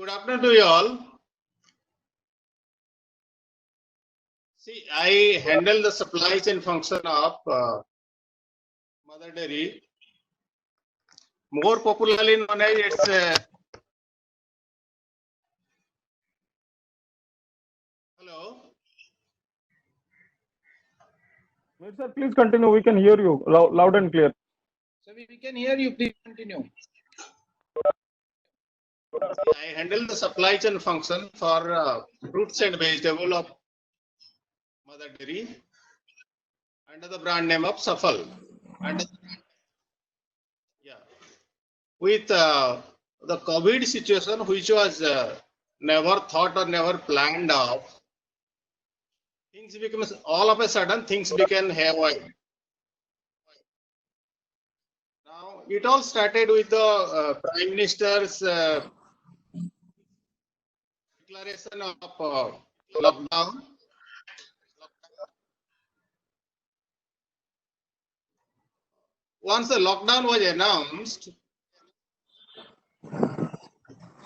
Good afternoon to you all. See, I handle the supply chain function of Mother Dairy, more popularly known as its hello. Sir, please continue. We can hear you loud and clear. So we can hear you. Please continue. I handle the supply chain function for fruits and vegetables of Mother Dairy under the brand name of Safal. With the COVID situation, which was never thought or never planned of, things became all of a sudden things became haywire. Now it all started with the Prime Minister's declaration of lockdown. Once the lockdown was announced,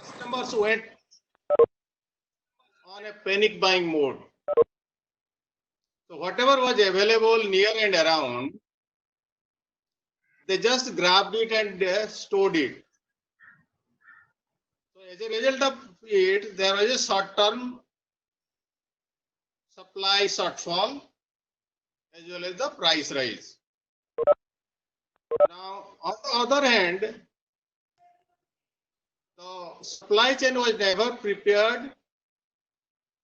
customers went on a panic buying mode. So whatever was available near and around, they just grabbed it and stored it. So as a result of it, there was a short-term supply shortfall as well as the price rise. Now, on the other hand, the supply chain was never prepared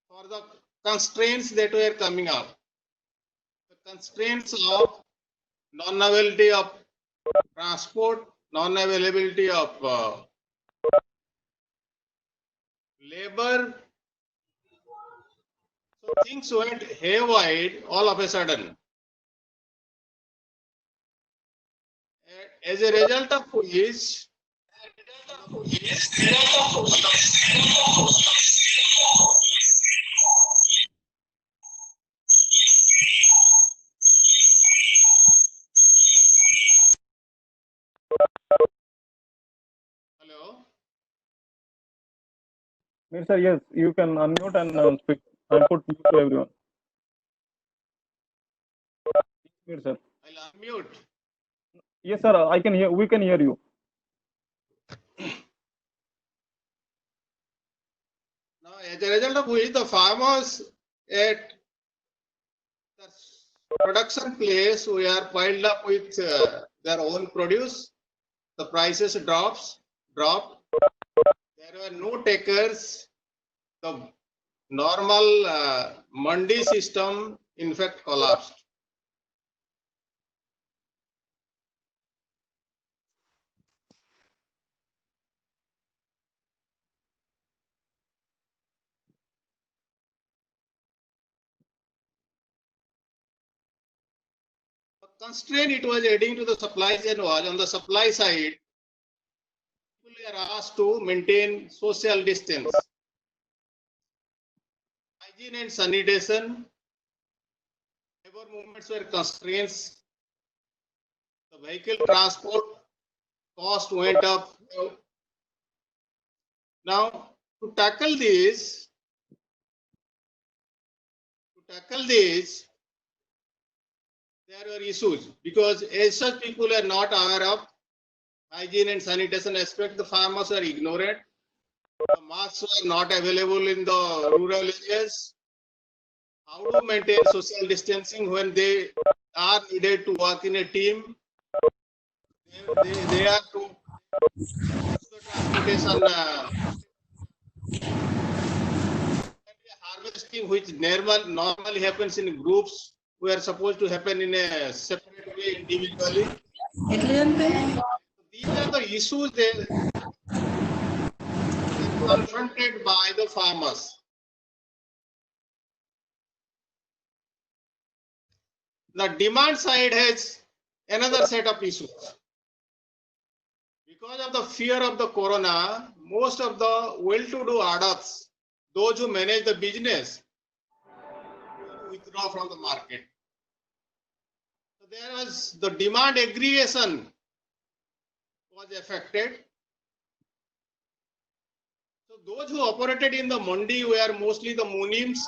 for the constraints that were coming up. The constraints of non-availability of transport, non-availability of labor. So things went haywire all of a sudden. As a result of which, hello. Sir, yes, you can unmute and speak and put mute to everyone. Sir. I'll unmute. Yes, sir. I can hear. We can hear you. Now, as a result of which, the farmers at the production place we are piled up with their own produce. The prices dropped. There were no takers. The normal mandi system, in fact, collapsed. The constraint it was adding to the supply chain was on the supply side. People are asked to maintain social distance. Hygiene and sanitation, labor movements were constraints. The vehicle transport cost went up. Now, to tackle this, there were issues because as such people are not aware of hygiene and sanitation aspect. The farmers are ignorant. The masks were not available in the rural areas. How to maintain social distancing when they are needed to work in a team? They have to the transportation harvesting, which normally happens in groups, we are supposed to happen in a separate way individually. These are the issues they are confronted by the farmers. The demand side has another set of issues. Because of the fear of the corona, most of the well-to-do adults, those who manage the business, withdraw from the market. So there was the demand aggregation was affected. So those who operated in the mandi were mostly the munims,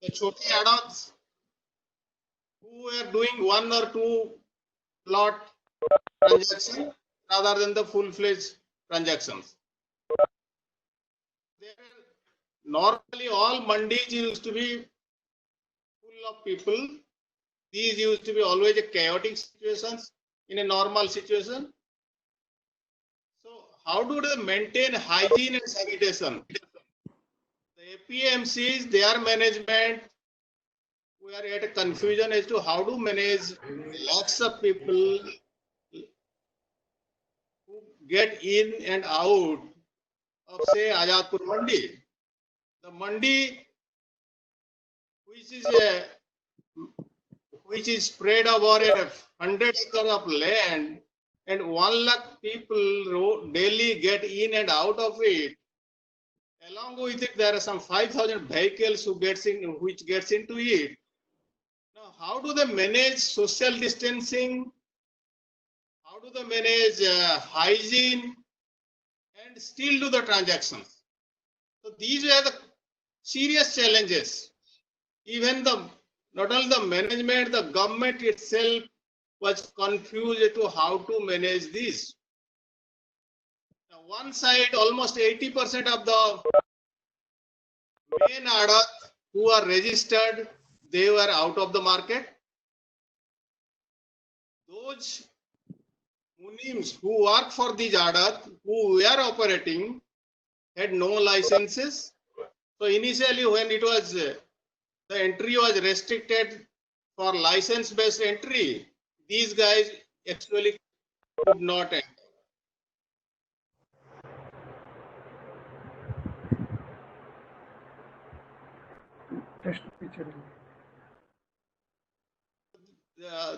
the chote adats, who were doing one or two lot transaction rather than the full-fledged transactions. Normally, all mandis used to be full of people. These used to be always a chaotic situations in a normal situation. So, how do they maintain hygiene and sanitation? The APMCs, their management, we are at a confusion as to how to manage lots of people who get in and out of, say, Azadpur Mandi. The Mandi, which is a which is spread over 100 acres of land, and 1 lakh people daily get in and out of it. Along with it, there are some 5,000 vehicles which gets into it. Now, how do they manage social distancing? How do they manage hygiene and still do the transactions? So these were the serious challenges. Even not only the management, the government itself was confused to how to manage this. Now, one side, almost 80% of the main adat who are registered, they were out of the market. Those munims who work for these adat, who were operating, had no licenses. So initially, when it was the entry was restricted for license-based entry, these guys actually could not enter.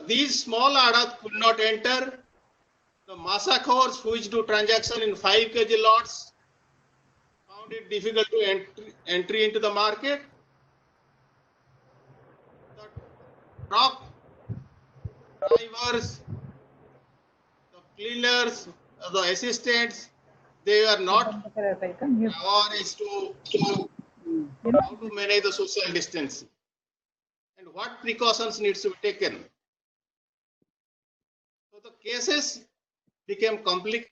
These small adat could not enter. The massacres which do transaction in 5 kg lots found it difficult to entry into the market. The truck drivers, the cleaners, the assistants, they are not aware as to how to manage the social distancing and what precautions needs to be taken. So the cases became complicated.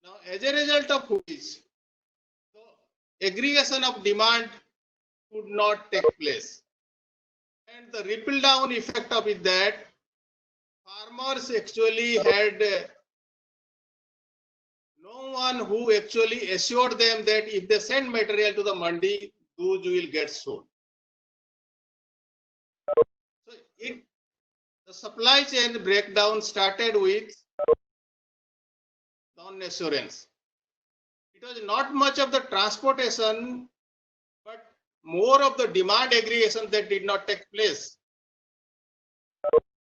Now, as a result of which, the aggregation of demand could not take place. And the ripple down effect of it that farmers actually had no one who actually assured them that if they send material to the mandi, those will get sold. So the supply chain breakdown started with non-assurance. It was not much of the transportation, but more of the demand aggregation that did not take place.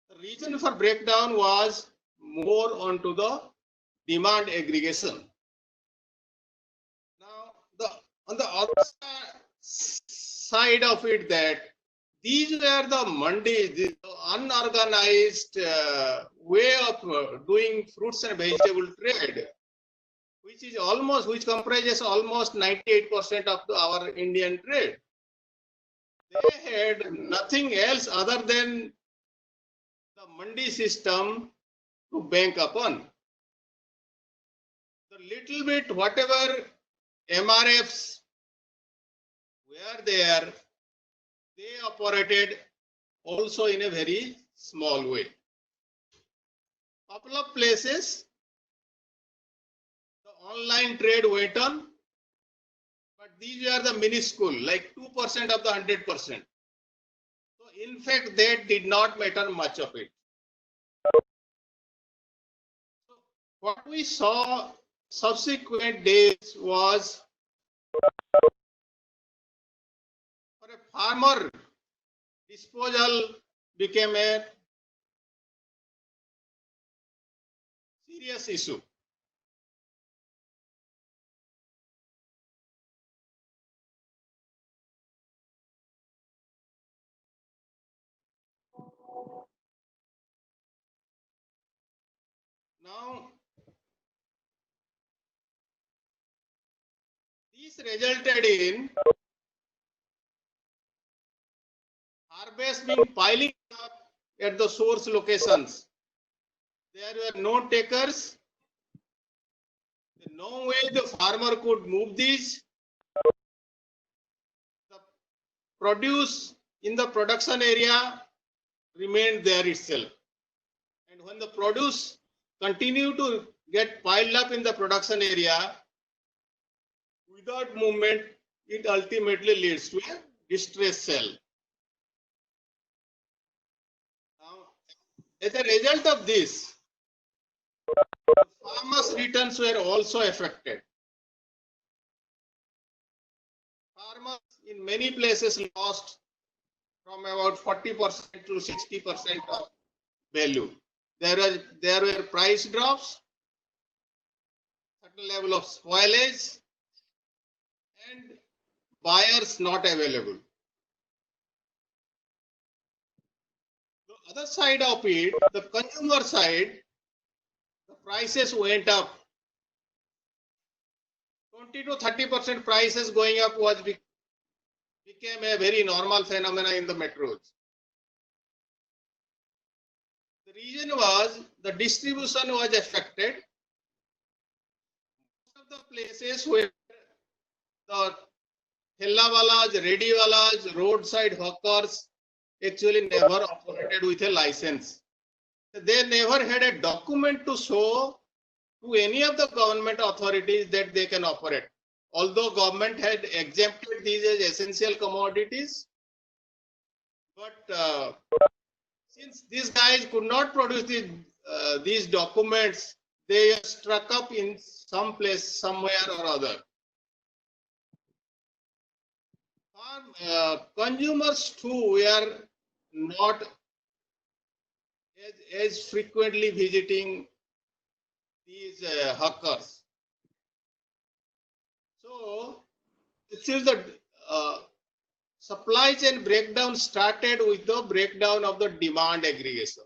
The reason for breakdown was more onto the demand aggregation. Now, on the other side of it, that these were the mandis, the unorganized way of doing fruits and vegetable trade, which comprises almost 98% of our Indian trade. They had nothing else other than the mandi system to bank upon. The little bit, whatever MRFs were there, they operated also in a very small way. Couple of places, the online trade went on, but these are the minuscule, like 2% of the 100%. So in fact, that did not matter much of it. So what we saw subsequent days was, for a farmer, disposal became a serious issue. Now, This resulted in harvest being piling up at the source locations. There were no takers. No way the farmer could move these. The produce in the production area remained there itself. And when the produce continued to get piled up in the production area without movement, it ultimately leads to a distress sale. Now, as a result of this, the farmers' returns were also affected. Farmers in many places lost from about 40% to 60% of value. There were price drops, certain level of spoilage, and buyers not available. The other side of it, the consumer side, the prices went up. 20 to 30% prices going up became a very normal phenomenon in the metros. The reason was the distribution was affected. Most of the places where the Hellawalas, Rediwalas, roadside hawkers actually never operated with a license. They never had a document to show to any of the government authorities that they can operate. Although government had exempted these as essential commodities, but since these guys could not produce these documents, they struck up in some place, somewhere or other. Consumers too were not as frequently visiting these hawkers. So this is the supply chain breakdown started with the breakdown of the demand aggregation.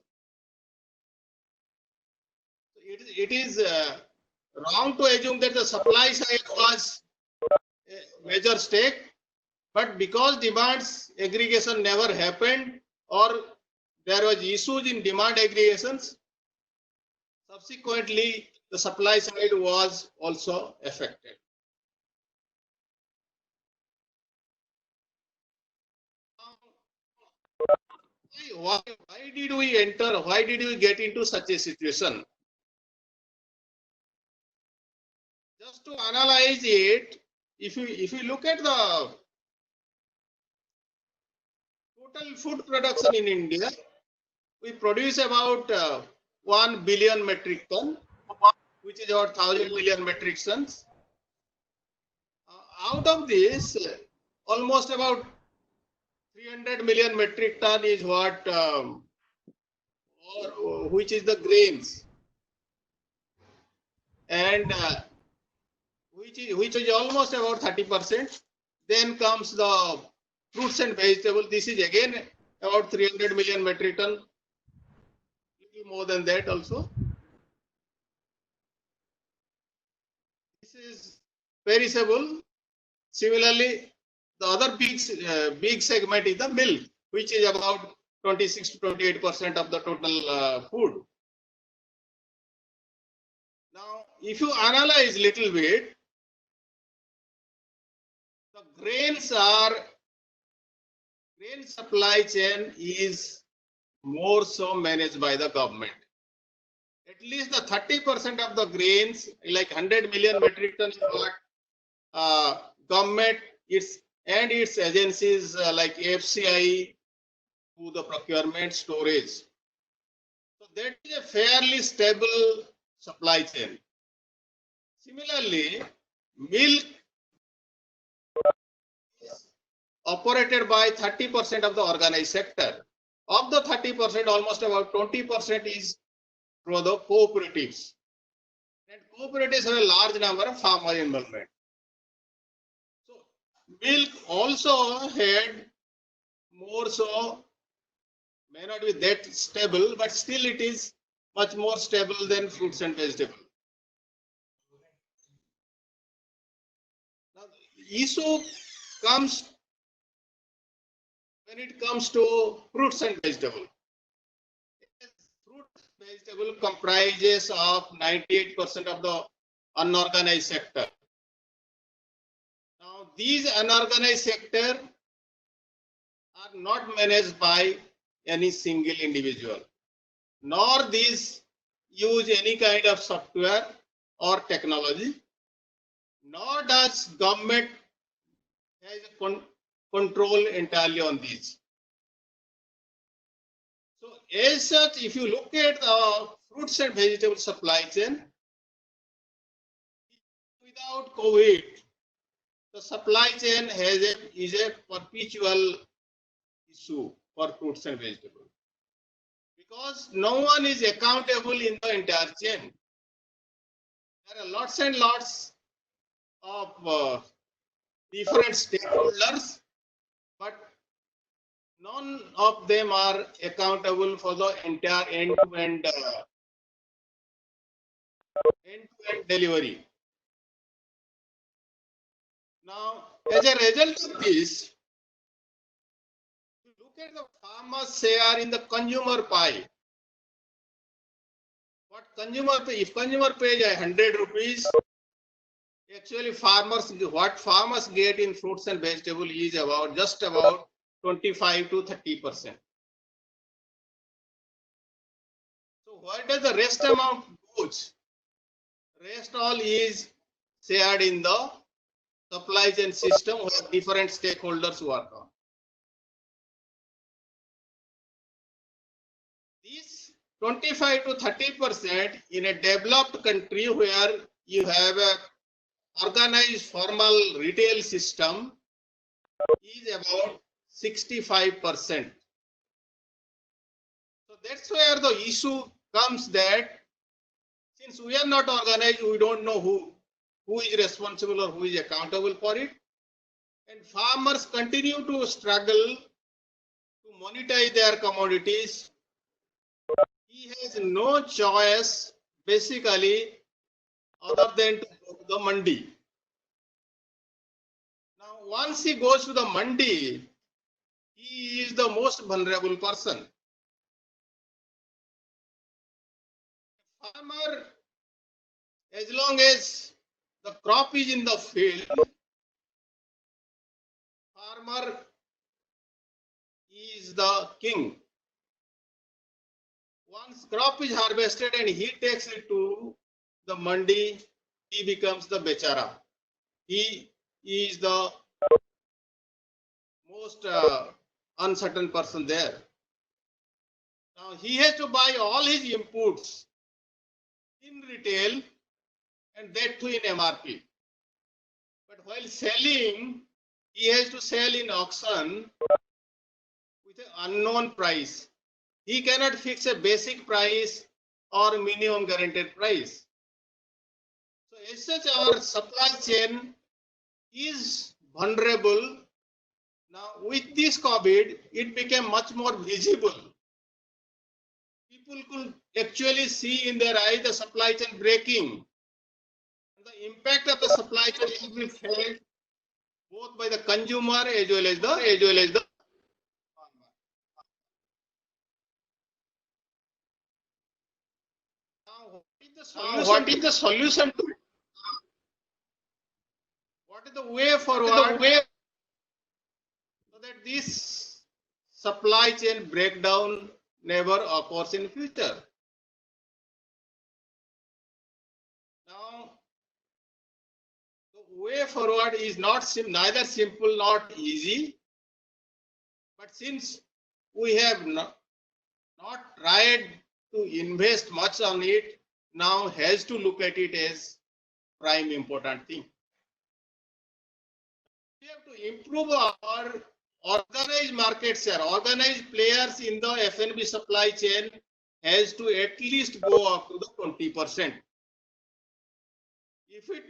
It is wrong to assume that the supply side was a major stake, but because demands aggregation never happened or there was issues in demand aggregations, subsequently the supply side was also affected. Why did we enter? Why did we get into such a situation? Just to analyze it, if you look at the total food production in India, we produce about 1 billion metric ton, which is about 1,000 million metric tons. Out of this, almost about 300 million metric ton is what, which is the grains, and which is almost about 30%. Then comes the fruits and vegetables. This is again about 300 million metric ton, little more than that also. This is perishable. Similarly, the other big segment is the milk, which is about 26 to 28% of the total food. Now, if you analyze little bit, the grain supply chain is more so managed by the government. At least the 30% of the grains, like 100 million metric tons, government and its agencies like FCI do the procurement storage. So that is a fairly stable supply chain. Similarly, milk is operated by 30% of the organized sector. Of the 30%, almost about 20% is through the cooperatives. And cooperatives have a large number of farmer involvement. So milk also had more so, may not be that stable, but still it is much more stable than fruits and vegetables. Now, issue comes when it comes to fruits and vegetables. Fruit vegetable comprises of 98% of the unorganized sector. Now, these unorganized sector are not managed by any single individual, nor these use any kind of software or technology, nor does government has control entirely on these. So as such, if you look at the fruits and vegetable supply chain, without COVID, the supply chain is a perpetual issue for fruits and vegetables, because no one is accountable in the entire chain. There are lots and lots of different stakeholders, but none of them are accountable for the entire end-to-end delivery. Now, as a result of this, look at the farmers' share in the consumer pie. What consumer pay? If consumer pays 100 rupees, actually what farmers get in fruits and vegetables is just about 25 to 30%. So where does the rest amount goes? Rest all is shared in the supply chain system where different stakeholders work on. This 25 to 30% in a developed country where you have a organized formal retail system is about 65%. So that's where the issue comes, that since we are not organized, we don't know who is responsible or who is accountable for it. And farmers continue to struggle to monetize their commodities. He has no choice basically other than to go to the mandi. Now, once he goes to the mandi, he is the most vulnerable person. Farmer, as long as the crop is in the field, farmer is the king. Once crop is harvested and he takes it to the mandi, he becomes the bechara. He is the most uncertain person there. Now he has to buy all his inputs in retail, and that too in MRP. But while selling, he has to sell in auction with an unknown price. He cannot fix a basic price or minimum guaranteed price. So as such, our supply chain is vulnerable. Now with this COVID, it became much more visible. People could actually see in their eyes the supply chain breaking. And the impact of the supply chain will be felt both by the consumer as well as the farmer. Now, what is the solution to it? What is the way forward so that this supply chain breakdown never occurs in future? Now, the way forward is neither simple nor easy. But since we have not tried to invest much on it, now has to look at it as prime important thing. We have to improve our organized market share. Organized players in the F&B supply chain has to at least go up to the 20%. If it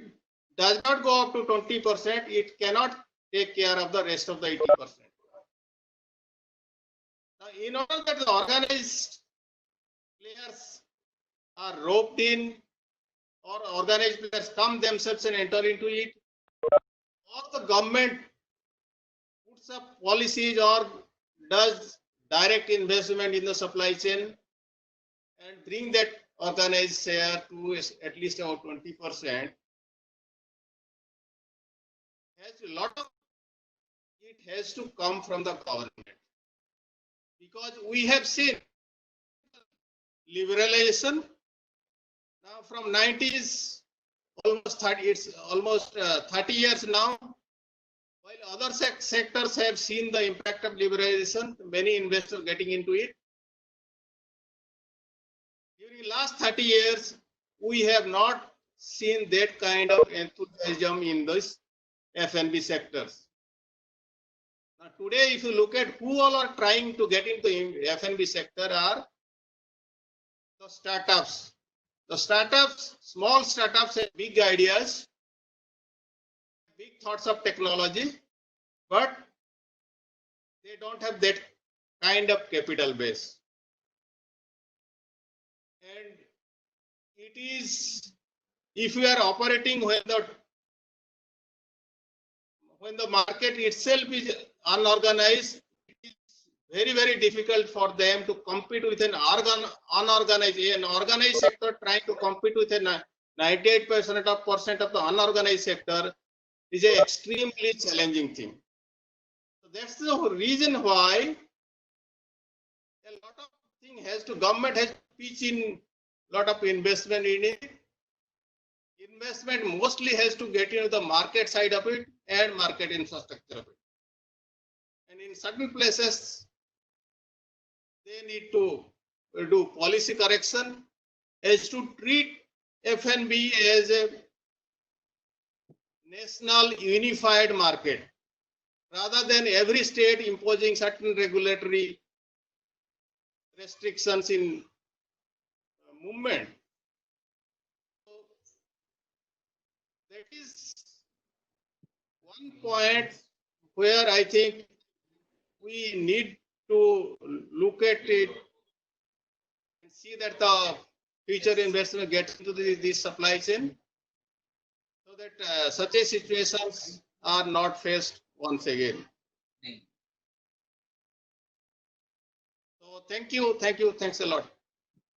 does not go up to 20%, it cannot take care of the rest of the 80%. Now, in order that the organized players are roped in, or organized players come themselves and enter into it, or the government puts up policies or does direct investment in the supply chain and bring that organized share to at least about 20%, has a lot of it has to come from the government, because we have seen liberalization now from 90s, almost 30 years now. While other sectors have seen the impact of liberalization, many investors getting into it. During last 30 years, we have not seen that kind of enthusiasm in this F&B sectors. Now today, if you look at who all are trying to get into the F&B sector, are the startups. The startups, small startups have big ideas, big thoughts of technology, but they don't have that kind of capital base. And it is, if we are operating when the market itself is unorganized, it is very, very difficult for them to compete with an organized sector trying to compete with a 98% of the unorganized sector is an extremely challenging thing. So that's the reason why a lot of government has to pitch in lot of investment in it. Investment mostly has to get into the market side of it and market infrastructure of it. And in certain places, they need to do policy correction as to treat F&B as a national unified market, rather than every state imposing certain regulatory restrictions in movement. So that is one point where I think we need to look at it and see that the future investment gets into the supply chain, so that such a situations are not faced once again. So thanks a lot.